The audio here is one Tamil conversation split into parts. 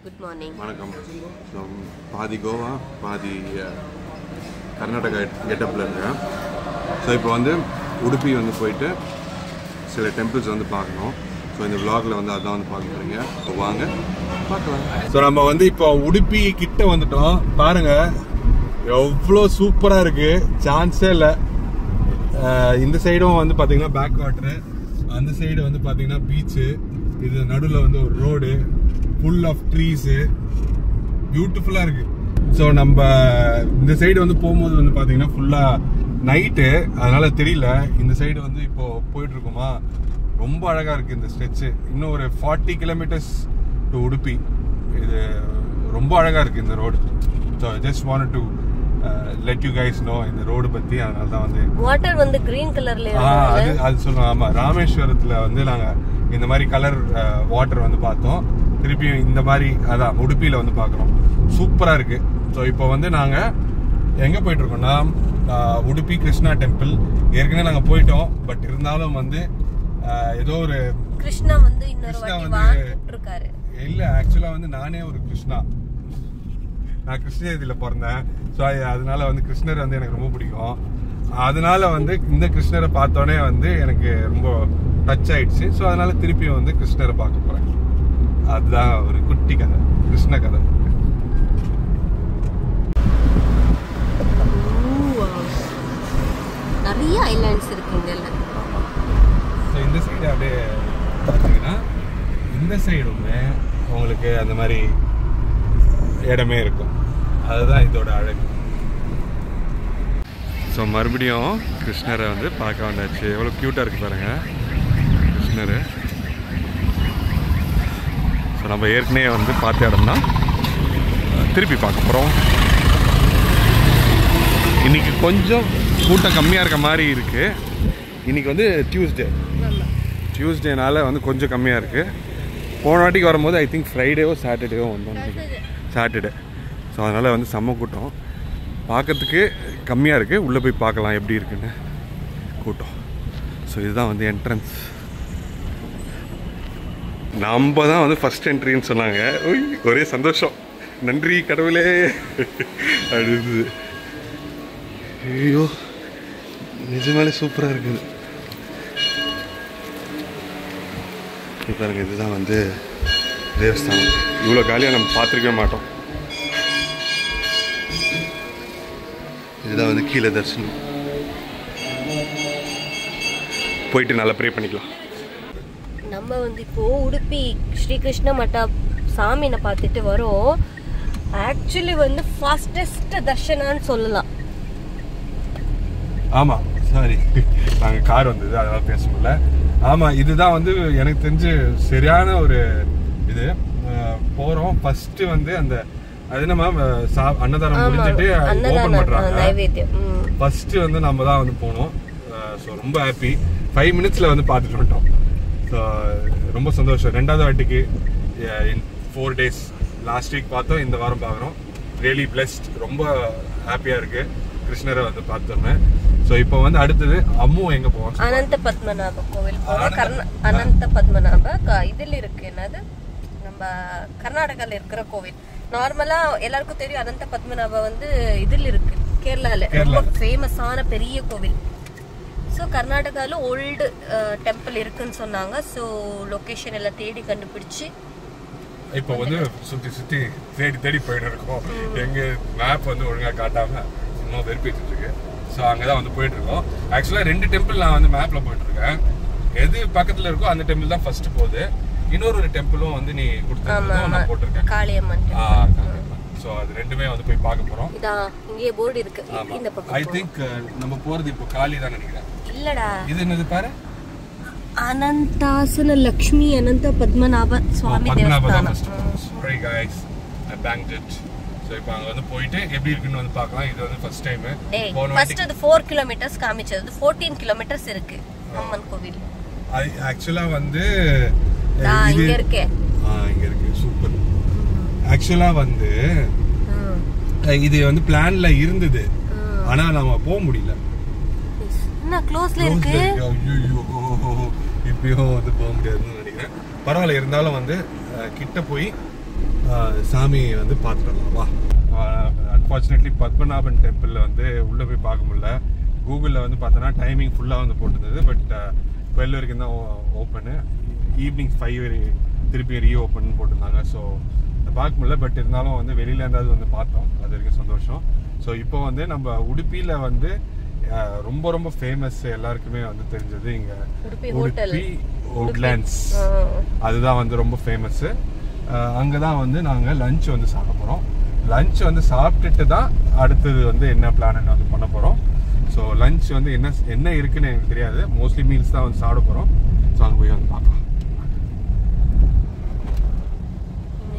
Good morning. வணக்கம். ஸோ பாதி கோவா பாதி கர்நாடகா கெட்டப்பில் இருக்கேன். ஸோ இப்போ வந்து உடுப்பி வந்து போயிட்டு சில டெம்பிள்ஸ் வந்து பார்க்கணும். ஸோ இந்த விளாகில் வந்து அதான் வந்து பார்க்க போகிறீங்க. ஸோ வாங்க பார்க்கலாம். ஸோ நம்ம வந்து இப்போ உடுப்பி கிட்ட வந்துட்டோம். பாருங்க எவ்வளோ சூப்பராக இருக்குது, சான்ஸே இல்லை. இந்த சைடும் வந்து பார்த்தீங்கன்னா பேக் வாட்டரு, அந்த சைடு வந்து பார்த்தீங்கன்னா பீச்சு, இது நடுவில் வந்து ஒரு ரோடு ஃபுல் ஆஃப் ட்ரீஸு, பியூட்டிஃபுல்லாக இருக்குது. ஸோ நம்ம இந்த சைடு வந்து போகும்போது வந்து பார்த்தீங்கன்னா ஃபுல்லாக நைட்டு, அதனால் தெரியல. இந்த சைடு வந்து இப்போது போயிட்டுருக்கோமா, ரொம்ப அழகாக இருக்குது இந்த ஸ்ட்ரெச்சு. இன்னும் ஒரு 40 கிலோமீட்டர்ஸ் டு உடுப்பி. இது ரொம்ப அழகாக இருக்குது இந்த road. So just want to let you guys know இந்த ரோடு பற்றி. அதனால தான் வந்து வாட்டர் வந்து கிரீன் கலர்ல அது சொல்லுவோம். ஆமாம், ராமேஸ்வரத்தில் வந்து நாங்கள் இந்த மாதிரி கலர் வாட்டர் வந்து பார்த்தோம். திருப்பியும் இந்த மாதிரி அதான் உடுப்பியில் வந்து பார்க்குறோம். சூப்பராக இருக்குது. ஸோ இப்போ வந்து நாங்கள் எங்கே போயிட்டுருக்கோம்னா உடுப்பி கிருஷ்ணா டெம்பிள். ஏற்கனவே நாங்கள் போயிட்டோம். பட் இருந்தாலும் வந்து ஏதோ ஒரு கிருஷ்ணா வந்து இல்லை, ஆக்சுவலாக வந்து நானே ஒரு கிருஷ்ணா. நான் கிருஷ்ணகிரியில் பிறந்தேன். ஸோ அதனால வந்து கிருஷ்ணர் வந்து எனக்கு ரொம்ப பிடிக்கும். அதனால வந்து இந்த கிருஷ்ணரை பார்த்தோன்னே வந்து எனக்கு ரொம்ப டச் ஆயிடுச்சு. ஸோ அதனால திருப்பியும் வந்து கிருஷ்ணரை பார்க்க போகிறேன். அதுதான் ஒரு குட்டி கதை, கிருஷ்ண கதை. நிறைய ஐலாண்ட்ஸ் இருக்குங்கல்ல. ஸோ இந்த சைடு அப்படியே பார்த்தீங்கன்னா இந்த சைடுமே உங்களுக்கு அந்த மாதிரி இடமே இருக்கும். அதுதான் இதோட அழகு. ஸோ மறுபடியும் கிருஷ்ணரை வந்து பார்க்க வந்தாச்சு. எவ்வளோ க்யூட்டாக இருக்குது பாருங்கள் கிருஷ்ணர். ஸோ நம்ம ஏற்கனவே வந்து பார்த்த இடம் தான் திருப்பி பார்க்க போகிறோம். இன்றைக்கி கொஞ்சம் கூட்டம் கம்மியாக இருக்க மாதிரி இருக்குது. இன்றைக்கி வந்து டியூஸ்டேனால வந்து கொஞ்சம் கம்மியாக இருக்குது. போன வாட்டிக்கு வரும்போது ஐ திங்க் ஃப்ரைடேவோ சாட்டர்டேவோ வந்தோம், சாட்டர்டே. ஸோ அதனால் வந்து செம்ம கூட்டம். பார்க்கறதுக்கு கம்மியாக இருக்குது. உள்ளே போய் பார்க்கலாம் எப்படி இருக்குன்னு கூட்டம். ஸோ இதுதான் வந்து என்ட்ரன்ஸ். நம்ம தான் வந்து ஃபஸ்ட் என்ட்ரின்னு சொன்னாங்க. ஒரே சந்தோஷம், நன்றி கடவுளே அடுது. ஐயோ நிஜமாலே சூப்பராக இருக்குது. பாருங்க, இதுதான் வந்து தேவஸ்தானம். இவ்வளோ காலியாக நம்ம பார்த்துருக்கவே மாட்டோம். இதுதான் வந்து கீழே தரிசனம். போயிட்டு நல்லா ப்ரே பண்ணிக்கலாம். நம்ம வந்து இப்போ உடுப்பி ஸ்ரீகிருஷ்ண மட்டா சாமியை பார்த்துட்டு வரோம். ஆக்சுவலி வந்து ஃபாஸ்டஸ்ட் தர்ஷனான்னு சொல்லலாம். ஆமாம், சாரி, நாங்கள் கார் வந்தது அதனால பேச முடியல. ஆமாம், இதுதான் வந்து எனக்கு தெரிஞ்சு சரியான ஒரு இது. போகிறோம் ஃபஸ்ட்டு வந்து அந்த அது என்ன அன்னதானம் முடிஞ்சிட்டு ஓப்பன் பண்ணுறாங்க. ஃபஸ்ட்டு வந்து நம்ம தான் வந்து போனோம். ஸோ ரொம்ப ஹாப்பி. 5 மினிட்ஸில் வந்து பார்த்துட்டு வந்துட்டோம். ஸோ ரொம்ப சந்தோஷம். 2வது வாட்டிக்கு இன் 4 days. லாஸ்ட் வீக் பார்த்தோம், இந்த வாரம் பார்க்குறோம். Really blessed. ரொம்ப ஹாப்பியாக இருக்குது கிருஷ்ணரை வந்து பார்த்தோமே. ஸோ இப்போ வந்து அடுத்தது அம்மு எங்கே போவோம்? அனந்த பத்மநாப கோவில் போவோம். அனந்த பத்மநாப இதில் இருக்கு, என்னது நம்ம கர்நாடகாவில் இருக்கிற கோவில். நார்மலா எல்லாருக்கும் தெரியும் அனந்த பத்மநாப வந்து இதில் இருக்கு, கேரளால ரொம்ப ஃபேமஸான பெரிய கோவில். ஸோ கர்நாடகாவில் ஓல்டு டெம்பிள் இருக்குன்னு சொன்னாங்க. ஸோ லொக்கேஷன் எல்லாம் தேடி கண்டுபிடிச்சு இப்போ வந்து சுற்றி தேடி போயிட்டு இருக்கோம். எங்கள் மேப் வந்து ஒழுங்காக காட்டாமல் இன்னும் வெறுப்பிட்டு இருக்கு. ஸோ அங்கே தான் வந்து போயிட்டுருக்கோம். ஆக்சுவலாக 2 டெம்பிள் நான் வந்து மேப்பில் போயிட்டுருக்கேன். எது பக்கத்தில் இருக்கோ அந்த டெம்பிள் தான் ஃபர்ஸ்ட் போகுது. இன்னொரு டெம்பிளும் வந்து நீ கொடுத்துருக்கோம், நான் போட்டிருக்கேன், காளியம்மன். ஸோ அது ரெண்டுமே வந்து போய் பார்க்க போகிறோம். இங்கே போர்டு இருக்கு. இந்த பக்கம் ஐ திங்க் நம்ம போகிறது இப்போ காளி தான் நினைக்கிறேன். இல்லடா, இது என்னது பாரு, அனந்தாசன லக்ஷ்மி அனந்த பத்மநாப சுவாமி தேவஸ்தானம். Sorry guys, I banged it. So இப்போ அங்கே வந்து போயிட்டு எப்படி இருக்குன்னு வந்து பார்க்கலாம். இது வந்து ஃபர்ஸ்ட் டைம். ஃபர்ஸ்ட் அது 4 கிலோமீட்டர்ஸ் காமிச்சது. 14 கிலோமீட்டர்ஸ் இருக்கு அம்மன் கோவில். ஆக்சுவலாக வந்து இங்க இருக்கு. இங்க இருக்கு, சூப்பர். ஆக்சுவலா வந்து இது வந்து பிளான்ல இருந்தது, ஆனா நாம போக முடியல. என்ன க்ளோஸ்ல இருக்கு. ஐயோ, இப்பயும் வந்து போக முடியாதுன்னு நினைக்கிறேன். பரவாயில்ல, இருந்தாலும் வந்து கிட்ட போய் சாமி வந்து பார்த்துட்டு வா. அன்ஃபார்ச்சுனேட்லி பத்மநாபன் டெம்பிளில் வந்து உள்ளே போய் பார்க்க முடியல. கூகுளில் வந்து பார்த்தோன்னா டைமிங் ஃபுல்லாக வந்து போட்டிருந்தது. பட் 12 வரைக்கும் தான் ஓப்பனு. ஈவினிங் 5 திருப்பி ரீஓப்பன் போட்டிருந்தாங்க. ஸோ பார்க்க முடியல. பட் இருந்தாலும் வந்து வெளியில இருந்தாவது வந்து பார்த்தோம். அது வரைக்கும் சந்தோஷம். ஸோ இப்போ வந்து நம்ம உடுப்பியில் வந்து ரொம்ப ரொம்ப ஃபேமஸ், எல்லாருக்குமே வந்து தெரிஞ்சது இங்கே உடுப்பி உட்லேண்ட்ஸ். அதுதான் வந்து ரொம்ப ஃபேமஸ்ஸு. அங்கே தான் வந்து நாங்கள் லஞ்ச் வந்து சாப்பிட போகிறோம். லஞ்ச் வந்து சாப்பிட்டுட்டு தான் அடுத்தது வந்து என்ன பிளான் வந்து பண்ண போகிறோம். ஸோ லஞ்ச் வந்து என்ன இருக்குன்னு எனக்கு தெரியாது. மோஸ்ட்லி மீல்ஸ் தான் வந்து சாப்பிட போகிறோம். ஸோ அங்கே போய் வந்து பார்க்கலாம்.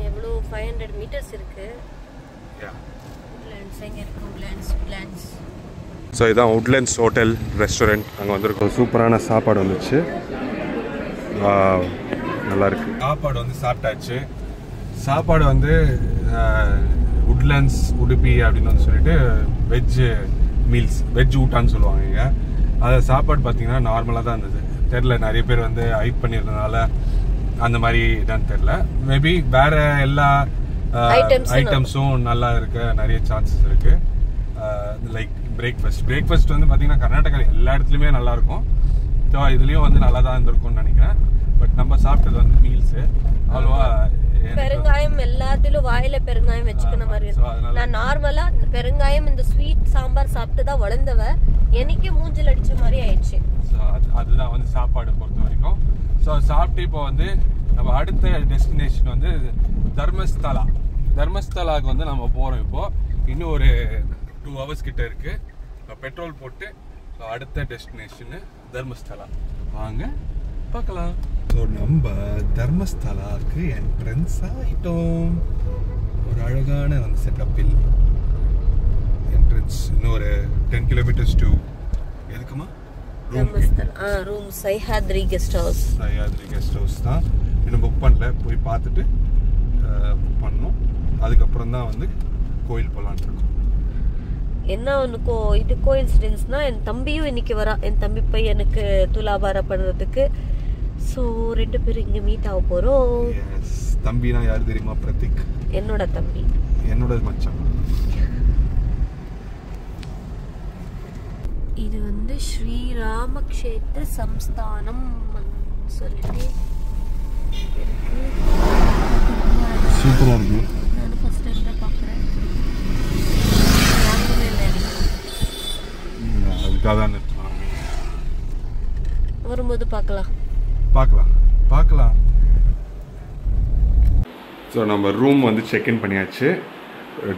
எவ்வளோ 500 மீட்டர்ஸ் இருக்கு. ஸோ இதான் உட்லேண்ட்ஸ் ஹோட்டல் ரெஸ்டாரண்ட். அங்கே வந்துருக்கோம். சூப்பரான சாப்பாடு வந்துச்சு. நல்லாயிருக்கு. சாப்பாடு வந்து சாப்பிட்டாச்சு. சாப்பாடு வந்து உட்லேண்ட்ஸ் உடுப்பி அப்படின்னு வந்து சொல்லிட்டு வெஜ் மீல்ஸ், வெஜ் ஊட்டான்னு சொல்லுவாங்க இங்கே. அது சாப்பாடு பார்த்தீங்கன்னா நார்மலாக தான் இருந்தது. தெரில, நிறைய பேர் வந்து ஹைப் பண்ணியிருந்தனால அந்த மாதிரி இதான்னு தெரில. மேபி வேற எல்லா ஐட்டம்ஸும் நல்லா இருக்க நிறைய சான்சஸ் இருக்கு. லைக் பிரேக்ஃபாஸ்ட் வந்து பார்த்தீங்கன்னா கர்நாடகா எல்லா இடத்துலையுமே நல்லா இருக்கும். ஸோ இதுலேயும் வந்து நல்லா தான் இருந்திருக்கும்னு நினைக்கிறேன். பட் நம்ம சாப்பிட்டது வந்து மீல்ஸு அவ்வளோவா பெருங்காயம் எல்லாத்திலும் வாயில பெருங்காயம் வச்சுக்கிற மாதிரி இருக்கு. நான் நார்மலா பெருங்காயம் இந்த ஸ்வீட் சாம்பார் சாப்பிட்டு தான் வளர்ந்தவ. எனக்கு மூஞ்சில் அடிச்ச மாதிரி ஆயிடுச்சு. அதுதான் வந்து சாப்பாடு பொறுத்த வரைக்கும். ஸோ சாப்பிட்டு இப்போ வந்து நம்ம அடுத்த டெஸ்டினேஷன் வந்து தர்மஸ்தலாவுக்கு வந்து நம்ம போகிறோம். இப்போ இன்னும் ஒரு 2 hours கிட்ட இருக்கு. பெட்ரோல் போட்டு அடுத்த டெஸ்டினேஷனு தர்மஸ்தலா. வாங்க பார்க்கலாம். ஸோ நம்ம தர்மஸ்தலாவுக்கு என்ட்ரன்ஸ் ஆகிட்டோம். ஒரு அழகான அந்த செட்டப்பில் என்ட்ரன்ஸ். இன்னும் ஒரு 10 kilometers to எதுக்குமா ரூம் சஹ்யாத்ரி கெஸ்ட் ஹவுஸ் தான். இன்னும் புக் பண்ணல. போய் பார்த்துட்டு புக் பண்ணணும். அதுக்கப்புறம் தான் வந்து கோயில் போகலான்னு இருக்கோம். என்ன ஒன்று இது கோயின்சிடென்ஸ்னா, என் தம்பியும் இன்னைக்கு வரா. என் தம்பி பையனுக்கு துலாபாரம் பண்ணுறதுக்கு. ஸோ 2 பேரும் இங்கே மீட் ஆக போகிறோம். தம்பினா யார் தெரியுமா? பிரதீக். என்னோட தம்பி, என்னோட மச்சான். இது வந்து ஸ்ரீராமக்ஷேத்திர சம்ஸ்தானம் சொல்லிட்டு சூப்பராக இருக்கு. நான் ஃபர்ஸ்ட் டைம் தான் பார்க்குறேன். அதுக்காக தான் வரும்போது பார்க்கலாம். ஸோ நம்ம ரூம் வந்து செக்இன் பண்ணியாச்சு.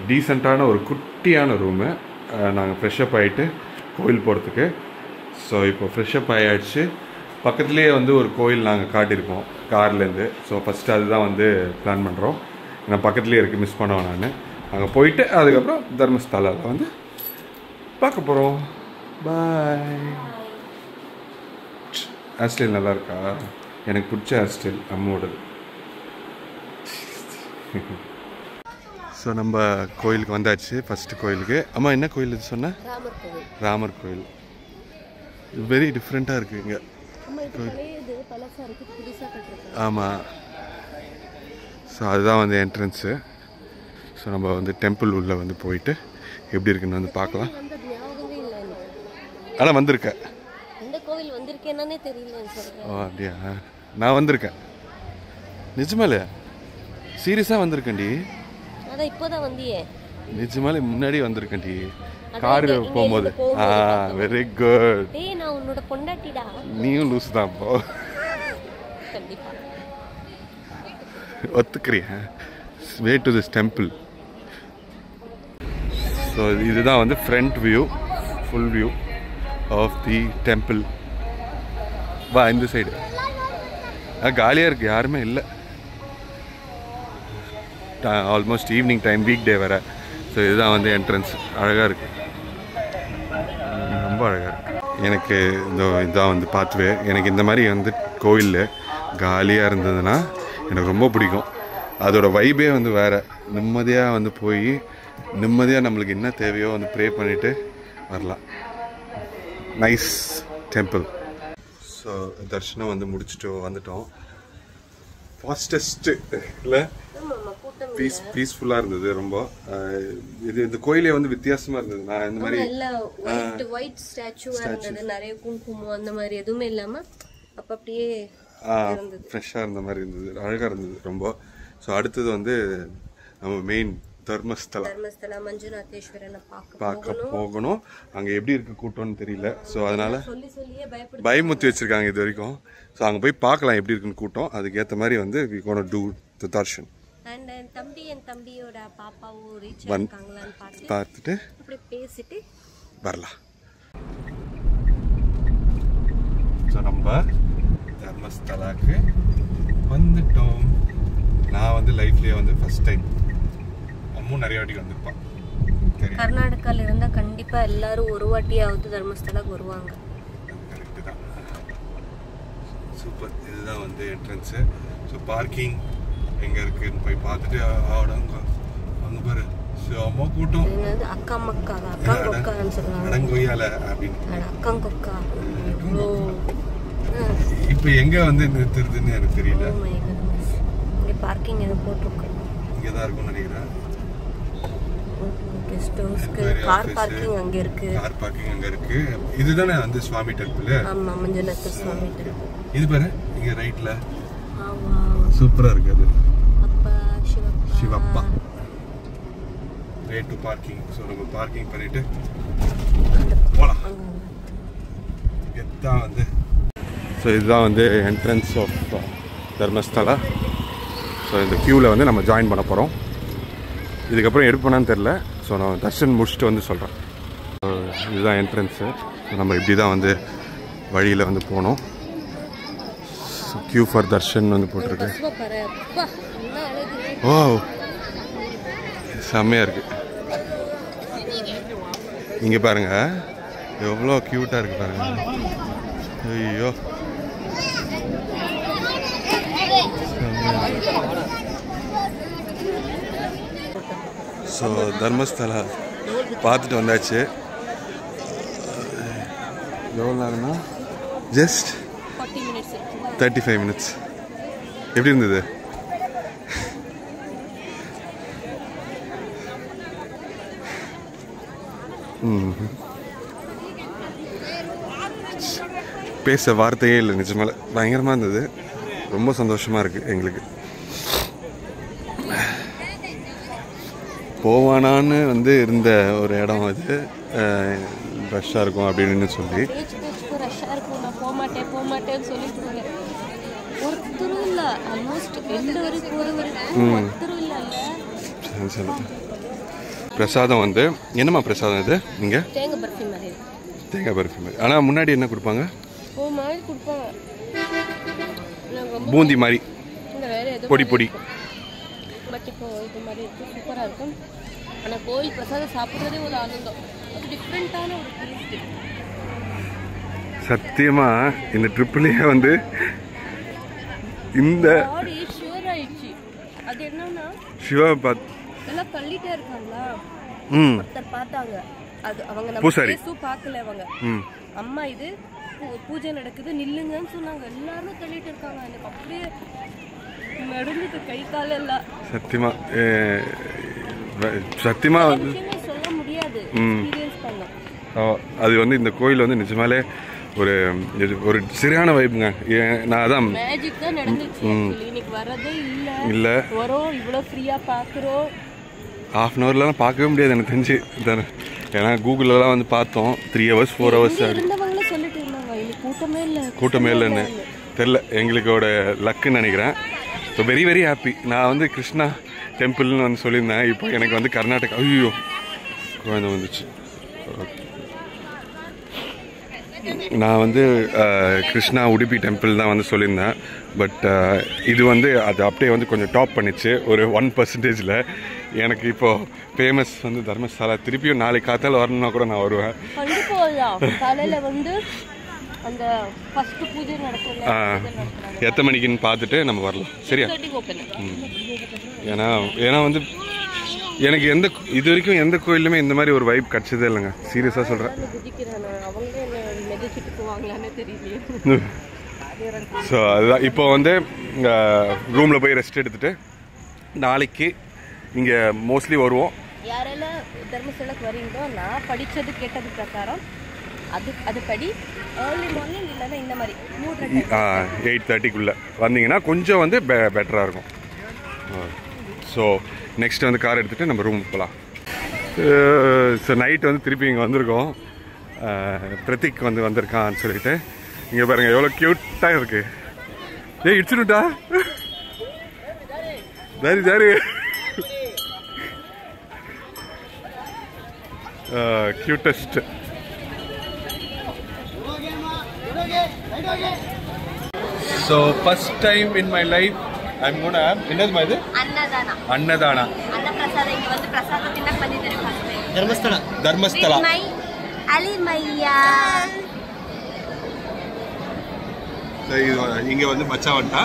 டீசெண்டான ஒரு குட்டியான ரூமு. நாங்கள் ஃப்ரெஷ்அப் ஆகிட்டு கோயில் போகிறதுக்கு. ஸோ இப்போ ஃப்ரெஷ்அப் ஆகியாச்சு. பக்கத்துலேயே வந்து ஒரு கோயில் நாங்கள் காட்டியிருக்கோம் கார்லேருந்து. ஸோ ஃபஸ்ட்டு அதுதான் வந்து பிளான் பண்ணுறோம். நான் பக்கத்துலேயே இருக்குது, மிஸ் பண்ணுவேன் நான். அங்கே போயிட்டு அதுக்கப்புறம் தர்மஸ்தலாவில் வந்து பார்க்க போகிறோம். பாய். ஹேர் ஸ்டைல் நல்லா இருக்கா? எனக்கு பிடிச்ச ஹேர் ஸ்டைல் அம்மோடது. ஸோ நம்ம கோயிலுக்கு வந்தாச்சு. ஃபஸ்ட்டு கோயிலுக்கு. அம்மா என்ன கோயில் இது சொன்ன? ராமர் கோயில். வெரி டிஃப்ரெண்ட்டாக இருக்குது இங்கே. ஆமாம். ஸோ அதுதான் வந்து என்ட்ரன்ஸு. ஸோ நம்ம வந்து டெம்பிள் உள்ளே வந்து போயிட்டு எப்படி இருக்குன்னு வந்து பார்க்கலாம். ஆனால் வந்திருக்கேன். ஓ அப்படியா? நான் வந்திருக்கேன். நிஜமாலே சீரியஸாக வந்திருக்கேன்டி. இப்போதான் வந்தியே? நிஜமாலே முன்னாடி வந்திருக்கேன்டி காரு போகும்போது. Very good. நான் உன்னோட பொண்டாட்டிடா. நீயும் லூஸ் தான். இப்போ ஒத்துக்கிறியா? Way to this temple. So இதுதான் வந்து front view, full view of the temple. வா இந்த சைடு. காலியாக இருக்குது, யாருமே இல்லை. Almost evening time, week day வேறு. ஸோ இதுதான் வந்து என்ட்ரன்ஸ். அழகாக இருக்குது, ரொம்ப அழகாக இருக்குது. எனக்கு இதான் வந்து பாத்வே. எனக்கு இந்த மாதிரி வந்து கோயில் காலியாக இருந்ததுன்னா எனக்கு ரொம்ப பிடிக்கும். அதோட வைபே வந்து வேறு. நிம்மதியாக வந்து போய் நிம்மதியாக நம்மளுக்கு என்ன தேவையோ வந்து ப்ரே பண்ணிவிட்டு வரலாம். Nice temple. ஸோ தர்ஷனம் வந்து முடிச்சுட்டு வந்துட்டோம். ஃபாஸ்டஸ்ட்டு இல்லை? பீஸ்ஃபுல்லாக இருந்தது ரொம்ப. இந்த கோயிலே வந்து வித்தியாசமாக இருந்தது. நான் இந்த மாதிரி ஒயிட் ஸ்டாச்சுவாக இருந்தது, நிறைய குங்குமம் அந்த மாதிரி எதுவுமே இல்லாமல் அப்போ அப்படியே ஃப்ரெஷ்ஷாக இருந்த மாதிரி இருந்தது, அழகாக இருந்தது ரொம்ப. ஸோ அடுத்தது வந்து நம்ம மெயின் தர்மஸ்தலா மஞ்சுநாதேஸ்வரனை பார்க்க போகணும். அங்கே எப்படி இருக்கு கூட்டம்னு தெரியல. ஸோ அதனால பயமுத்தி வச்சிருக்காங்க இது வரைக்கும். ஸோ அங்கே போய் பார்க்கலாம் எப்படி இருக்குன்னு கூட்டம். அதுக்கேற்ற மாதிரி வந்து வி கோனா டூ தி தர்ஷன். என் தம்பியோட பாப்பாவும் ரீச் ஆகாங்களான்னு பார்த்துட்டு அப்படியே பேசிட்டு வரலாம். ஸோ நம்ம தர்மஸ்தலாக்கு வந்துட்டோம். நான் வந்து லைஃப்லேயே வந்து ஃபர்ஸ்ட் டைம், அம்மும் நிறைய வாட்டி வந்திருப்பான். கர்நாடகாவில் இருந்தால் கண்டிப்பாக எல்லாரும் ஒரு வாட்டியாவது தர்மஸ்தலாக்கு வருவாங்க. கரெக்டு தான். சூப்பர். இதுதான் வந்து என்ட்ரன்ஸு. ஸோ பார்க்கிங் எங்கே இருக்குன்னு போய் பார்த்துட்டு அங்கே பாரு செம்ம கூட்டம். அக்கா மக்கா அக்காங்கொக்கான்னு சொல்லுவாங்க. அடங்கொய்யால அப்படின்னு அக்காங்கொக்கா. இப்போ எங்கே வந்து நிறுத்துறதுன்னு எனக்கு தெரியல. இங்கே பார்க்கிங் எதுவும் போட்டிருக்கு. இங்கே தான் இருக்கும்னு நினைக்கிறேன். கெஸ்ட் ஹவுஸ்க்கு கார் பார்க்கிங் அங்கே இருக்கு. கார் பார்க்கிங் அங்கே இருக்கு. இதுதானே வந்து சுவாமி டெம்பிள். ஆமா, மஞ்சுநாத சுவாமி டெம்பிள். இது பாரு இங்க ரைட்ல. ஆமா, சூப்பரா இருக்கு அது. அப்பா சிவப்பா வே டு பார்க்கிங். ஸோ நம்ம பார்க்கிங் பண்ணிட்டு போகலாம். இதுதான் வந்து ஸோ இதுதான் வந்து என்ட்ரன்ஸ் ஆஃப் தர்மஸ்தலா. ஸோ இந்த க்யூவில் வந்து நம்ம ஜாயின் பண்ண போகிறோம். இதுக்கப்புறம் எடுப்போனான்னு தெரில. ஸோ நான் தர்ஷன் முடிச்சுட்டு வந்து சொல்கிறேன். இதுதான் என்ட்ரன்ஸு. நம்ம இப்படி தான் வந்து வழியில் வந்து போனோம். க்யூ ஃபார் தர்ஷன் வந்து போட்டிருக்கு. ஓ செம்மையாக இருக்குது. இங்கே பாருங்கள் எவ்வளோ க்யூட்டாக இருக்குது பாருங்கள். ஐயோ ஸோ தர்மஸ்தலா பார்த்துட்டு வந்தாச்சு. எவ்வளோ நேரம்னா ஜஸ்ட் 35 minutes. எப்படி இருந்தது? பேச வார்த்தையே இல்லை. நிஜமால பயங்கரமாக இருந்தது. ரொம்ப சந்தோஷமாக இருக்குது எங்களுக்கு. போவானான்னு வந்து இருந்த ஒரு இடம் அது. ரஷ்ஷாக இருக்கும் அப்படின்னு சொல்லி பிரசாதம் வந்து என்னம்மா பிரசாதம் இது? நீங்கள் தேங்காய் பர்ஃபி மாதிரி. ஆனால் முன்னாடி என்ன கொடுப்பாங்க? பூந்தி மாதிரி பொடி பொடி. சூப்பராக இருக்கும். ஆனால் கோயில் பிரசாதம் சாப்பிட்றதே ஒரு ஆனந்தம். டிஃப்ரெண்ட்டான ஒரு டேஸ்ட். சத்தியமா இந்த ட்ரிப்லேயே வந்து இந்த ஷுவர் ஆயிடுச்சு. அது என்னன்னா சிவா பார்த்து எல்லாம் தள்ளிட்டே இருக்காங்களா. ஒருத்தர் பார்த்தாங்க. அது அவங்க நம்ம பார்க்கல. அவங்க அம்மா இது பூஜை நடக்குது நில்லுங்கன்னு சொன்னாங்க. எல்லாரும் தள்ளிட்டு இருக்காங்க. எனக்கு அப்படியே நடுந்துட்டு கை கால எல்லாம். சத்தியமா சொல்ல முடியாது. அது வந்து இந்த கோயில் வந்து நிஜமாலே ஒரு ஒரு சரியான வைப்புங்க. நான் அதான் மேஜிக் தான் நடந்துச்சு. இன்னைக்கு வரதே இல்ல வரோம் இவ்வளோ ஃப்ரீயா பார்க்குறோம். ½ an hourலாம் பார்க்கவே முடியாது எனக்கு தெரிஞ்சு. ஏன்னா கூகுளெலாம் வந்து பார்த்தோம் 3 hours 4 hours இருந்தவங்களே சொல்லிட்டு இருந்தாங்க கூட்டமே இல்லைன்னு தெரில. எங்களுக்கோட லக்குன்னு நினைக்கிறேன். So very very happy. நான் வந்து கிருஷ்ணா டெம்பிள்னு வந்து சொல்லியிருந்தேன். இப்போ எனக்கு வந்து கர்நாடகா ஐயோ குழந்தை வந்துச்சு. நான் வந்து கிருஷ்ணா உடுப்பி டெம்பிள் தான் வந்து சொல்லியிருந்தேன். பட் இது வந்து அது அப்படியே வந்து கொஞ்சம் டாப் பண்ணிச்சு ஒரு 1%. எனக்கு இப்போது ஃபேமஸ் வந்து தர்மசாலா. திருப்பியும் நாளைக்கு காத்தால வரணும்னா கூட நான் வருவேன். காலையில் வந்து அந்த ஃபர்ஸ்ட் பூஜை நடக்கும். எத்தனை மணிக்குன்னு பார்த்துட்டு நம்ம வரலாம். சரியா? ஏன்னா வந்து எனக்கு இது வரைக்கும் எந்த கோயிலுமே இந்த மாதிரி ஒரு வைப் கிடச்சதே இல்லைங்க. சீரியஸாக சொல்கிறேன். ஸோ அதுதான் இப்போ வந்து ரூமில் போய் ரெஸ்ட் எடுத்துகிட்டு நாளைக்கு இங்கே மோஸ்ட்லி வருவோம். யாரெல்லாம் தர்மஸ்தலாக்கு வரீங்களோ நான் படித்தது கேட்டது பிரகாரம் அதுபடி ஏர்லி மார்னிங் இல்லைன்னா இந்த மாதிரி 8:30க்குள்ளே வந்தீங்கன்னா கொஞ்சம் வந்து பெட்டராக இருக்கும். ஸோ நெக்ஸ்ட் வந்து கார் எடுத்துகிட்டு நம்ம ரூமுக்கு போகலாம். ஸோ நைட் வந்து திருப்பி இங்கே வந்திருக்கோம். பிரதீக் வந்து வந்திருக்கான்னு சொல்லிட்டு இங்கே பாருங்கள் எவ்வளோ க்யூட்டாக இருக்குது. இடிச்சுட்டா சரி சரி cutest. So first time in my life I'm gonna have என்னதுமா இது அன்னதானா பிரசாதம். இங்க வந்து பிரசாதம் தின்ன பண்ணிட்டேன் ஃபர்ஸ்ட் டைம் தர்மஸ்தலா அலிமையா. இங்க வந்து ಮಚ್ಚಾ வந்துட்டಾ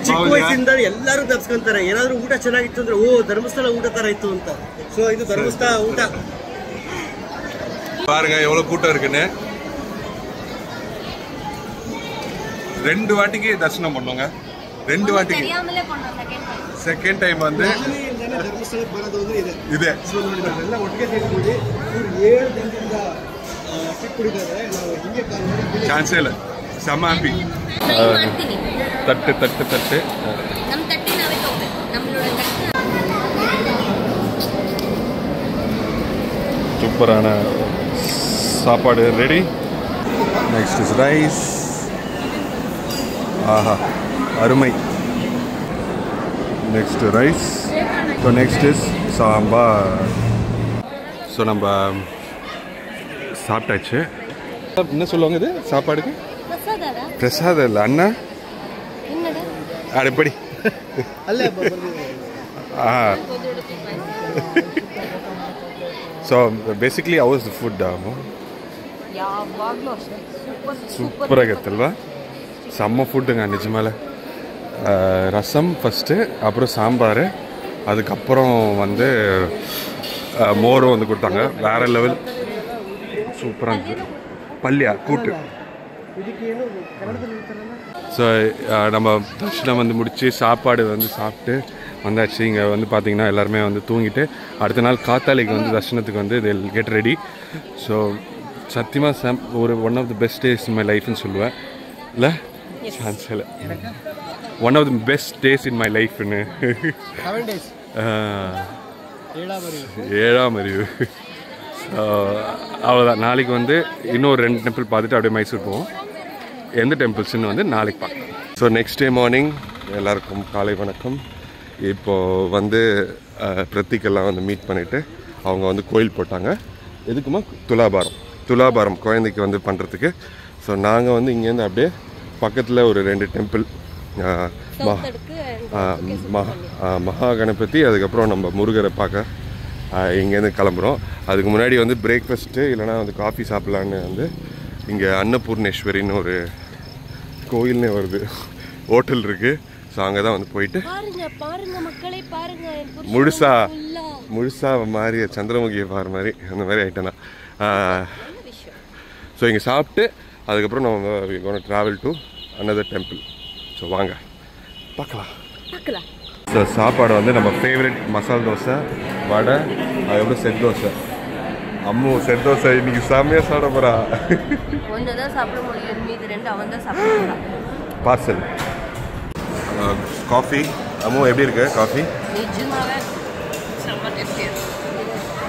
ಚಿಕ್ಕ ವಯಸ್ಸಿಂದ ಎಲ್ಲರೂ ತಪ್ಸ್ಕೊಂತಾರೆ. ಏನಾದ್ರೂ ಊಟ ಚೆನ್ನಾಗಿತ್ತು ಅಂದ್ರೆ ಓ ಧರ್ಮಸ್ಥಳ ಊಟ ತರ ಇತ್ತು ಅಂತ. ಸೊ ಇದು ಧರ್ಮಸ್ಥಳ ಊಟ பாருங்க எவ்வளவு கூட்டம் இருக்குன்னு. 2 வாட்டிக்கு தரிசனம் பண்ணுங்க. 2 வாட்டிக்கு தெரியாமலே பண்ணோம். செகண்ட் டைம் வந்து ಧರ್ಮಸ್ಥಳಕ್ಕೆ ಬರೋದು ಅಂದ್ರೆ ಇದೆ. ಸೊ ನೋಡಿ ಎಲ್ಲ ಒಟ್ಟಿಗೆ ಸೇರಿಕೊಂಡು ಇವರು 7 ದಿನದಿಂದ ಸಿಕ್ ಕುಡಿದಾರೆ. ನಾವು ಹಿಂಗೆ ಕಾಲ್ ಚಾನ್ಸೇ ಇಲ್ಲ. செம்ம ஹாப்பி. தட்டு தட்டு தட்டு நம்ம தட்டி நாவே தோப்பேன். நம்மளோட தட்டு சூப்பரான சாப்பாடு ரெடி. Next is rice. ஆஹா அருமை. Next rice. So next is sambar. So நம்ம சாப்பிட்டாச்சு. என்ன சொல்லுவாங்க இது சாப்பாடுக்கு? பிரசாதம் இல்லை அண்ணா அடைப்படி. So basically how was the food? சூப்பராக இருக்குல்வா? செம்ம ஃபுட்டுங்க நிஜமால. ரசம் ஃபஸ்ட்டு, அப்புறம் சாம்பார், அதுக்கப்புறம் வந்து மோரும் வந்து கொடுத்தாங்க. வேறு லெவல் சூப்பராக இருந்துச்சு. பல்லியா கூட்டு. ஸோ நம்ம தர்ஷனம் வந்து முடித்து சாப்பாடு வந்து சாப்பிட்டு வந்தாச்சு. இங்கே வந்து பார்த்திங்கன்னா எல்லாருமே வந்து தூங்கிட்டு அடுத்த நாள் காத்தாலைக்கு வந்து தர்ஷனத்துக்கு வந்து they will get ready. So சத்தியமாக ஒரு one of the best days in my லைஃப்னு சொல்லுவேன். இல்லை சான்ஸ் இல்லை. One of the best days in my லைஃப்னு. 7 days 7ஆம் அறிவு. அவ்வளோதான். நாளைக்கு வந்து இன்னொரு 2 டெம்பிள் பார்த்துட்டு அப்படியே மைசூர் போவோம். எந்த டெம்பிள்ஸ்ன்னு வந்து நாளைக்கு பார்க்கலாம். ஸோ நெக்ஸ்ட் டே மார்னிங் எல்லாருக்கும் காலை வணக்கம். இப்போது வந்து பிரத்திக்கெல்லாம் வந்து மீட் பண்ணிவிட்டு அவங்க வந்து கோயில் போட்டாங்க. எதுக்குமா? துலாபாரம் குழந்தைக்கு வந்து பண்ணுறதுக்கு. ஸோ நாங்கள் வந்து இங்கேருந்து அப்படியே பக்கத்தில் ஒரு 2 டெம்பிள், மகா கணபதி, அதுக்கப்புறம் நம்ம முருகரை பார்க்க இங்கேருந்து கிளம்புறோம். அதுக்கு முன்னாடி வந்து பிரேக்ஃபாஸ்ட்டு இல்லைனா வந்து காஃபி சாப்பிட்லான்னு வந்து இங்கே அன்னபூர்ணேஸ்வரின்னு ஒரு கோயில்னே வருது, ஹோட்டல் இருக்குது. ஸோ அங்கே தான் வந்து போயிட்டு முழுசாக மாறி சந்திரமுகியை பாரு மாதிரி அந்த மாதிரி ஆகிட்டேன்னா. ஸோ இங்கே சாப்பிட்டு அதுக்கப்புறம் நம்ம gonna travel to another temple. So வாங்க பார்க்கலாம். ஸோ சாப்பாடு வந்து நம்ம ஃபேவரட் மசால் தோசை, வடை, அதுக்கப்புறம் செட் தோசை. அம்மு செட் தோசை இன்னைக்கு செம்மையாக சாப்பிட போகிறா. Parcel coffee. அம்மு எப்படி இருக்கு காஃபி?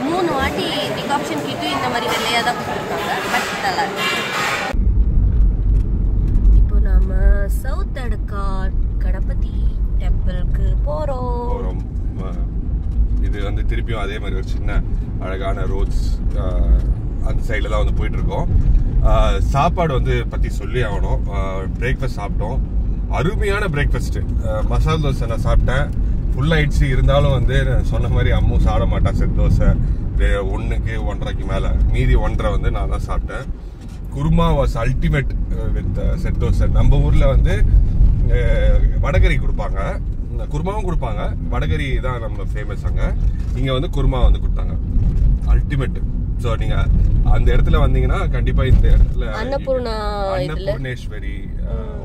3 வாட்டி டிகாப்ஷன் கிட்டு இந்த மாதிரி வெள்ளையாக தான் கொடுத்துருக்காங்க. பட் நல்லா இருக்கு. இப்போ நாம சவுத் அடக்காட் கணபதி டெம்பிளுக்கு போகிறோம். இது வந்து திருப்பியும் அதே மாதிரி ஒரு சின்ன அழகான ரோட்ஸ் அந்த சைடில் தான் வந்து போயிட்டுருக்கோம். சாப்பாடு வந்து பற்றி சொல்லி ஆகணும். பிரேக்ஃபாஸ்ட் சாப்பிட்டோம். அருமையான பிரேக்ஃபாஸ்ட்டு. மசால் தோசை நான் சாப்பிட்டேன், ஃபுல் ஆயிடுச்சு. இருந்தாலும் வந்து சொன்ன மாதிரி அம்மு சாப்பிட மாட்டான் செட் தோசை. 1க்கு 1:30க்கு மேலே, மீதி 1:30 வந்து நான் தான் சாப்பிட்டேன். Kurma was ultimate with set dosa. நம்ம ஊரில் வந்து வடகரி கொடுப்பாங்க, குருமாவும் கொடுப்பாங்க. வடகரி தான் நம்ம ஃபேமஸ் அங்கே. இங்கே வந்து குருமா வந்து கொடுத்தாங்க, அல்டிமேட். ஸோ நீங்கள் அந்த இடத்துல வந்தீங்கன்னா கண்டிப்பாக இந்த இடத்துல அன்னபூர்ணேஸ்வரி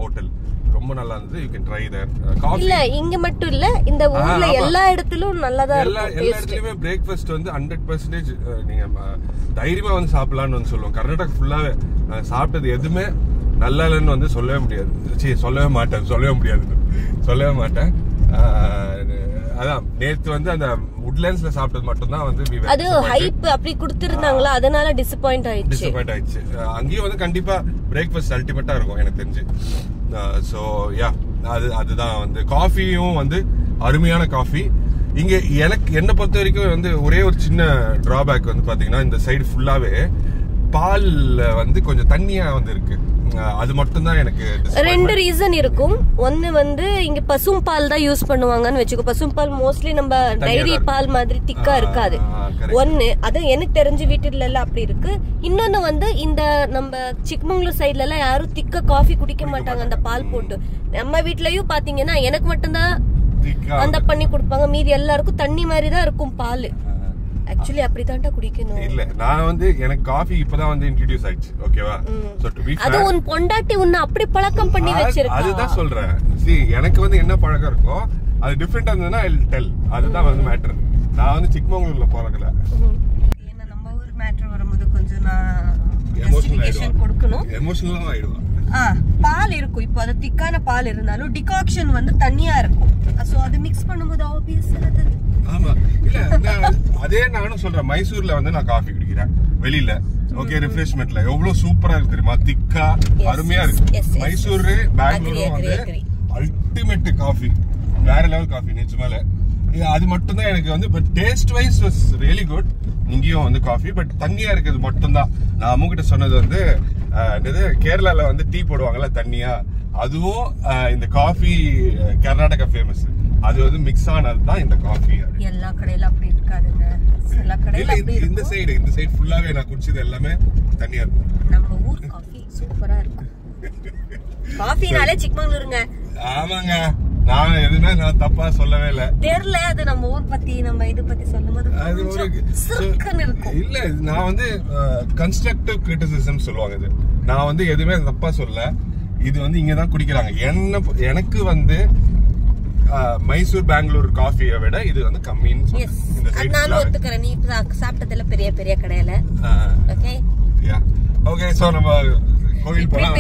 ஹோட்டல் ரொம்ப நல்லா இருந்தது. You can try there. Coffee இல்ல இங்க மட்டும் இல்ல, இந்த ஊர்ல எல்லா இடத்துலயும் நல்லதா எல்லா இடத்துலயுமே பிரேக்ஃபாஸ்ட் வந்து 100% நீங்க தைரியமா வந்து சாப்பிடலாம்னு வந்து சொல்லுவோம். கர்நாடகா ஃபுல்லாவே சாப்பிட்டது எதுவுமே நல்லா இல்லைன்னு வந்து சொல்லவே முடியாது. சொல்லவே மாட்டேன். அதான் நேத்து வந்து அந்த உட்லேண்ட்ஸ்ல சாப்பிட்டது மட்டும் தான் வந்து அது ஹைப் அப்படி கொடுத்திருந்தாங்களா, அதனால டிசப்பாயிண்ட் ஆயிடுச்சு. அங்கேயும் வந்து கண்டிப்பா பிரேக்ஃபாஸ்ட் அல்டிமேட்டா இருக்கும் எனக்கு தெரிஞ்சு. சோ யா அதுதான் வந்து காஃபியும் வந்து அருமையான காஃபி. இங்க எனக்கு என்ன பொறுத்த வரைக்கும் வந்து ஒரே ஒரு சின்ன டிராபேக் வந்து பாத்தீங்கன்னா இந்த சைடு ஃபுல்லாவே பால் வந்து கொஞ்சம் தண்ணியா வந்து இருக்கு. அது மட்டும் தான் எனக்கு. ரெண்டு ரீசன் இருக்கும். ஒன்னு வந்து இங்க பசும் பால் தான் யூஸ் பண்ணுவாங்கன்னு வெச்சுக்கோ. பசும் பால் மோஸ்ட்லி நம்ம டைரி பால் மாதிரி திக்கா இருக்காது. ஒன்னு அது எனக்கு தெரிஞ்ச வீட்டுல எல்லாம் அப்படி இருக்கு. இன்னொன்னு வந்து இந்த நம்ம சிக்மங்களூர் சைட்ல எல்லாம் யாரும் திக்க காஃபி குடிக்க மாட்டாங்க அந்த பால் போட்டு. நம்ம வீட்லயும் பாத்தீங்கன்னா எனக்கு மட்டும்தான் அந்த பண்ணி கொடுப்பாங்க, மீதி எல்லாருக்கும் தண்ணி மாதிரி தான் இருக்கும் பால். ஆக்சுவலி அப்படிதான்டா குடிக்கணும். இல்ல நான் வந்து எனக்கு காஃபி இப்பதான் வந்து இன்ட்ரோ듀ஸ் ஆயிடுச்சு. ஓகேவா? சோ டு பீ அது உன் பொண்டாட்டி உன்னை அப்படி பழக்கம் பண்ணி வச்சிருக்கா. அதுதான் சொல்றேன். see எனக்கு வந்து என்ன பழக்கம் இருக்கோ அது டிஃபரெண்டா இருந்ததுன்னா ஐ வில் டெல். அதுதான் வந்து மேட்டர். நான் வந்து சிக்மங்களூர்ல போறக்கல. ஏன்னா நம்ம ஊர் மேட்டர் வரும்போது கொஞ்சம் நான் ஜஸ்டிஃபிகேஷன் கொடுக்கணும். எமோஷனலா ஆயிடுவேன். பால் இருக்கும். இப்போ அது திக்கான பால் இருந்தாலும் டிகாக்ஷன் வந்து தண்ணியா இருக்கும். சோ அது மிக்ஸ் பண்ணும்போது ஆப்வியஸா அது. ஆமா இல்ல அதே நானும் சொல்றேன். மைசூர்ல வந்து நான் காஃபி குடிக்கிறேன் வெளியில. ஓகே ரிஃப்ரெஷ்மெண்ட்ல எவ்வளவு சூப்பரா இருக்கு தெரியுமா? திக்கா அருமையா இருக்கு. மைசூர் பெங்களூர் வந்து அல்டிமேட் காஃபி, வேற லெவல் காஃபி நிஜமால. அது மட்டும் தான் எனக்கு வந்து but taste wise was really good. இங்கேயும் வந்து காஃபி பட் தண்ணியா இருக்குது மட்டும் தான். நான் அம்முகிட்ட சொன்னது வந்து கேரளால வந்து டீ போடுவாங்கல்ல தண்ணியா, அதுவும் இந்த காஃபி கர்நாடகா ஃபேமஸ். அது வந்து மிக்ஸ் ஆனது தான் இந்த காஃபி. எல்லா கடையில அப்படி இருக்காதுங்க. எல்லா கடையில அப்படி இருக்கு. இந்த சைடு ஃபுல்லாவே நான் குடிச்சது எல்லாமே தண்ணியா இருக்கும். நம்ம ஊர் காஃபி சூப்பரா இருக்கும். காஃபினாலே சிக்மங்களூருங்க. ஆமாங்க. நான் எதுவுமே நான் தப்பா சொல்லவே இல்ல. தெரியல அது நம்ம ஊர் பத்தி நம்ம இது பத்தி சொல்லும்போது அது ஒரு இருக்கும். இல்ல நான் வந்து கன்ஸ்ட்ரக்டிவ் கிரிட்டிசிசம் சொல்லுவாங்க. இது நான் வந்து எதுவுமே தப்பா சொல்ல. இது வந்து இங்கதான் குடிக்கிறாங்க. எனக்கு வந்து மைசூர் பெங்களூர் காஃபியை விட இது வந்து கம்மின்னு நான் ஒத்துக்கிறேன். நீ சாப்பிட்டதுல பெரிய பெரிய கடையில. Okay okay. சோ நம்ம கோயில் போலாம்.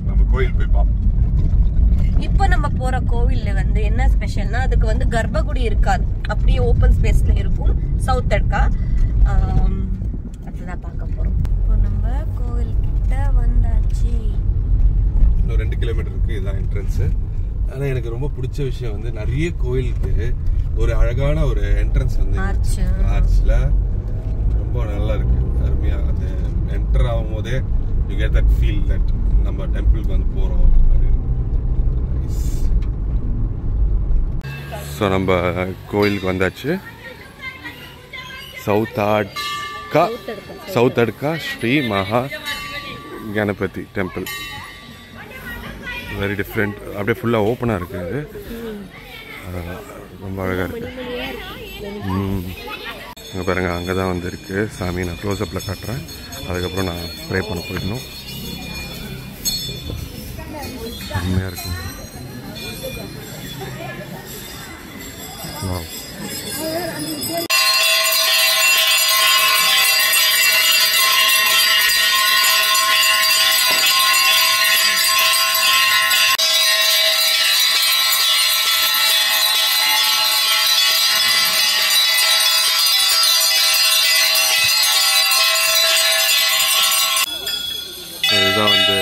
நம்ம கோயில் போய் பாப்போம். இப்போ நம்ம போற கோவில்ல வந்து என்ன ஸ்பெஷல்னா அதுக்கு வந்து கர்ப்பகுடி இருக்காது, அப்படியே ஓபன் ஸ்பேஸ்ல இருக்கும். சவுத் தட்கா அதுதான் பார்க்க போறோம். இப்போ நம்ம கோவில் கிட்ட வந்தாச்சு. இன்னும் 2 கிலோமீட்டர் இருக்கு. இதுதான் என்ட்ரன்ஸ். ஆனா எனக்கு ரொம்ப பிடிச்ச விஷயம் வந்து நிறைய கோயிலுக்கு ஒரு அழகான ஒரு என்ட்ரன்ஸ் வந்து ஆர்ச்ல ரொம்ப நல்லா இருக்கு. அருமையா அந்த என்டர் ஆகும் போதே you get that feel that நம்ம டெம்பிளுக்கு வந்து போறோம். ஸோ நம்ம கோயிலுக்கு வந்தாச்சு. சவுத் தட்கா ஸ்ரீ மகா கணபதி டெம்பிள். Very different. அப்படியே ஃபுல்லாக ஓப்பனாக இருக்குது. ரொம்ப அழகாக இருக்குது. அங்கே பாருங்க, அங்கே தான் வந்து இருக்குது சாமி. நான் க்ளோஸ்அப்பில் காட்டுறேன். அதுக்கப்புறம் நான் ப்ரே பண்ண போயிடணும். அருமையாக இருக்குங்க. வாவ். இதுதான் வந்து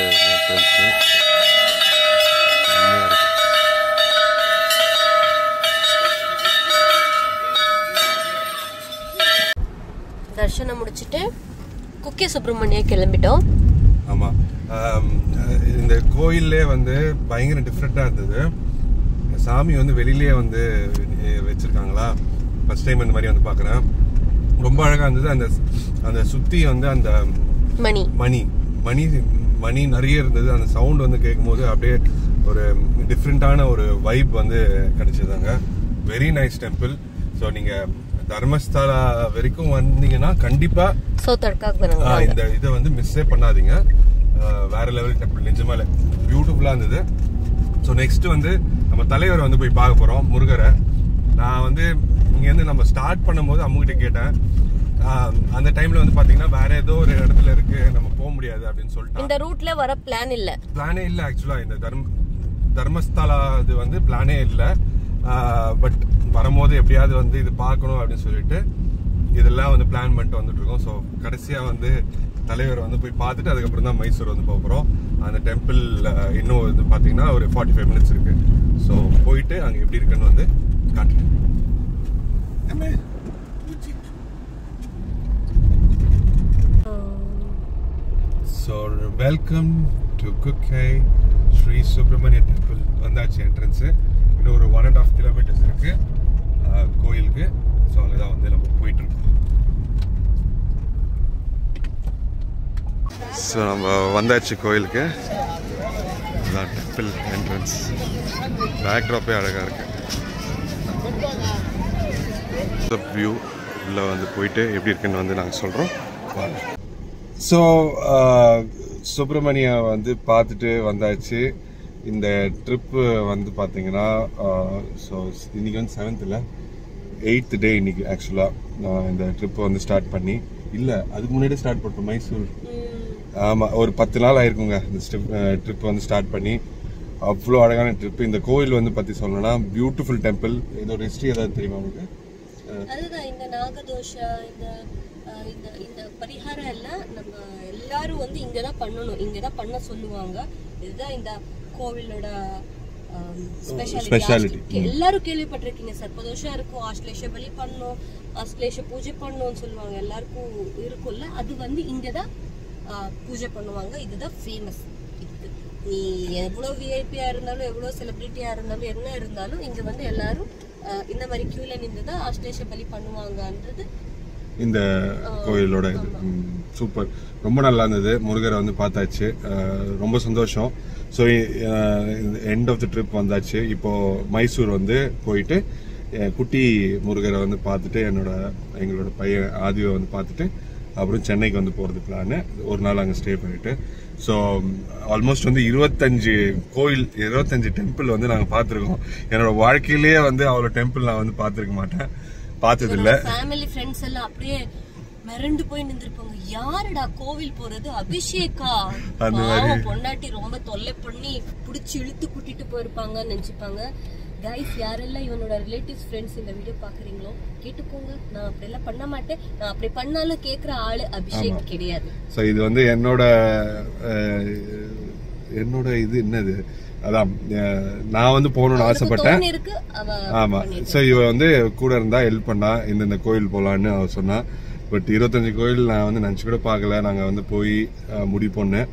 தர்ஷனம் முடிச்சுட்டு குக்கே சுப்பிரமணியா கிளம்பிட்டோம். ஆமாம். இந்த கோயிலே வந்து பயங்கர டிஃப்ரெண்ட்டாக இருந்தது. சாமி வந்து வெளியிலே வந்து வச்சுருக்காங்களா, ஃபர்ஸ்ட் டைம் இந்த மாதிரி வந்து பார்க்குறேன். ரொம்ப அழகாக இருந்தது. அந்த அந்த சுற்றி வந்து அந்த மணி நிறைய இருந்தது. அந்த சவுண்ட் வந்து கேட்கும்போது அப்படியே ஒரு டிஃப்ரெண்ட்டான ஒரு வைப் வந்து கிடைச்சதாங்க. Very nice temple. ஸோ நீங்கள் தர்மஸ்தலா வரைக்கும் வந்தீங்கன்னா கண்டிப்பாக இந்த இதை வந்து மிஸ்ஸே பண்ணாதீங்க. வேற லெவல் டெம்பிள், நிஜமாலே பியூட்டிஃபுல்லாக இருந்தது. ஸோ நெக்ஸ்ட் வந்து நம்ம தலைவர் வந்து போய் பார்க்க போகிறோம், முருகரை. நான் வந்து இங்கேருந்து நம்ம ஸ்டார்ட் பண்ணும்போது அம்முகிட்ட கேட்டேன், அந்த டைம்ல வந்து பாத்தீங்கன்னா வேற ஏதோ ஒரு இடத்துல இருக்கு, நம்ம போக முடியாது அப்படின்னு சொல்லிட்டு. இந்த ரூட்ல வர பிளானே இல்ல ஆக்சுவலா. இந்த தர்மஸ்தலா இது வந்து பிளானே இல்ல. பட் வரும்போது எப்படியாவது வந்து இது பார்க்கணும் அப்படின்னு சொல்லிட்டு இதெல்லாம் வந்து பிளான் பண்ணிட்டு வந்துட்டு இருக்கோம். ஸோ கடைசியா வந்து தலைவர் வந்து போய் பார்த்துட்டு அதுக்கப்புறம் தான் மைசூர் வந்து போக போறோம். அந்த டெம்பிள் இன்னும் வந்து பாத்தீங்கன்னா ஒரு 45 மினிட்ஸ் இருக்கு. ஸோ போயிட்டு அங்க எப்படி இருக்குன்னு வந்து காட்டுறேன். So welcome to Kukkai Sri Subramania Temple. வந்தாச்சு என்ட்ரன்ஸ். இன்னும் ஒரு 1.5 kilometers இருக்கு கோயிலுக்கு. ஸோ அங்கதான் வந்து நம்ம போயிட்டு இருக்கோம். ஸோ நம்ம வந்தாச்சு கோயிலுக்கு. இதுதான் டெம்பிள் என்ட்ரன்ஸ். பேக்ட்ராப்பே அழகா இருக்கு. வியூ உள்ள வந்து போயிட்டு எப்படி இருக்குன்னு வந்து நாங்கள் சொல்றோம். ஸோ சுப்பிரமணியா வந்து பார்த்துட்டு வந்தாச்சு. இந்த ட்ரிப்பு வந்து பார்த்தீங்கன்னா ஸோ இன்னைக்கு வந்து 7th 8th டே இன்னைக்கு. ஆக்சுவலாக இந்த ட்ரிப்பு வந்து ஸ்டார்ட் பண்ணி இல்லை அதுக்கு முன்னாடி ஸ்டார்ட் பண்ணுறோம் மைசூர். ஆமாம், ஒரு 10 நாள் ஆயிருக்குங்க இந்த ட்ரிப் வந்து ஸ்டார்ட் பண்ணி. அவ்வளோ அழகான ட்ரிப்பு. இந்த கோயில் வந்து பற்றி சொல்லணும்னா பியூட்டிஃபுல் டெம்பிள். இதோட ஹிஸ்ட்ரி ஏதாவது தெரியுமா உங்களுக்கு? அதுதான் இந்த நாகதோஷா இந்த பரிகாரம் எல்லாம் நம்ம எல்லாரும் வந்து இங்கதான் பண்ணணும், இங்கதான் பண்ண சொல்லுவாங்க. இதுதான் இந்த கோவிலோட ஸ்பெஷாலிட்டி. எல்லாரும் கேள்விப்பட்டிருக்கீங்க, சர்ப்பதோஷம் இருக்கும், ஆஸ்லேஷ பலி பண்ணணும், ஆஸ்லேஷ பூஜை பண்ணணும்னு சொல்லுவாங்க, எல்லாருக்கும் இருக்கும்ல. அது வந்து இங்கதான் பூஜை பண்ணுவாங்க. இதுதான் ஃபேமஸ். இதுக்கு நீ எவ்வளோ விஐபியா இருந்தாலும் எவ்வளோ செலிபிரிட்டியா இருந்தாலும் என்ன இருந்தாலும் இங்க வந்து எல்லாரும் இந்த மாதிரி கியூல நின்றுதான் ஆஸ்லேஷ பலி பண்ணுவாங்கன்றது இந்த கோயிலோட இது. சூப்பர், ரொம்ப நல்லா இருந்தது. முருகரை வந்து பார்த்தாச்சு, ரொம்ப சந்தோஷம். So end of the trip வந்தாச்சு. இப்போ மைசூர் வந்து போயிட்டு குட்டி முருகரை வந்து பார்த்துட்டு எங்களோட பையன் ஆதிவை வந்து பார்த்துட்டு அப்புறம் சென்னைக்கு வந்து போகிறது பிளான். ஒரு நாள் அங்கே ஸ்டே பண்ணிட்டு. ஸோ ஆல்மோஸ்ட் வந்து 25 டெம்பிள் வந்து நாங்கள் பார்த்துருக்கோம். என்னோட வாழ்க்கையிலேயே வந்து அவ்வளோ டெம்பிள் நான் வந்து பார்த்துருக்க மாட்டேன், பார்த்ததில்ல. ஃபேமிலி ஃப்ரெண்ட்ஸ் எல்லாம் அப்படியே மிரண்டு போய் நின்றுப்பாங்க, யாருடா கோவில் போறது, அபிஷேகா பொண்டாட்டி ரொம்ப தொல்லை பண்ணி புடிச்சு இழுத்து கூட்டிட்டு போயிருப்பாங்கன்னு நினைச்சுப்பாங்க. கைஸ், யாரெல்லாம் இவனோட ரிலேட்டிவ்ஸ் ஃப்ரெண்ட்ஸ் இந்த வீடியோ பாக்குறீங்களோ கேட்டுக்கோங்க, நான் அப்படி எல்லாம் பண்ண மாட்டேன். நான் அப்படி பண்ணாலும் கேக்குற ஆளு அபிஷேக் கிடையாது. சோ இது வந்து என்னோட இது என்னது, அதான் நான் வந்து போகணும்னு ஆசைப்பட்டேன். ஆமா, சோ இவ வந்து கூட இருந்தா ஹெல்ப் பண்ணா, இந்த கோயில் போலான்னு அவ சொன்னா. பட் 25 கோயில் நான் வந்து நினைச்சு கூட பார்க்கல. நாங்க வந்து போய் முடிவு பண்ணேன்.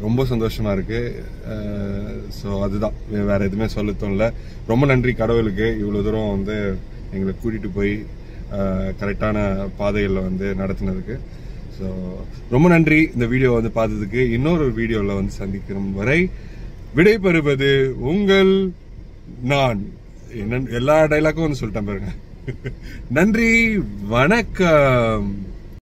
ரொம்ப சந்தோஷமா இருக்கு. ஸோ அதுதான், வேற எதுவுமே சொல்ல தோணல. ரொம்ப நன்றி கடவுளுக்கு இவ்வளவு தூரம் வந்து எங்களை கூட்டிட்டு போய் கரெக்டான பாதைகளில் வந்து நடத்தினதுக்கு. ஸோ ரொம்ப நன்றி இந்த வீடியோ வந்து பார்த்ததுக்கு. இன்னொரு வீடியோவில் வந்து சந்திக்கும் வரை விடைபெறுவது உங்கள் நான். என்ன எல்லா டைலாக்கும் வந்து சொல்லிட்டேன் பாருங்க. நன்றி, வணக்கம்.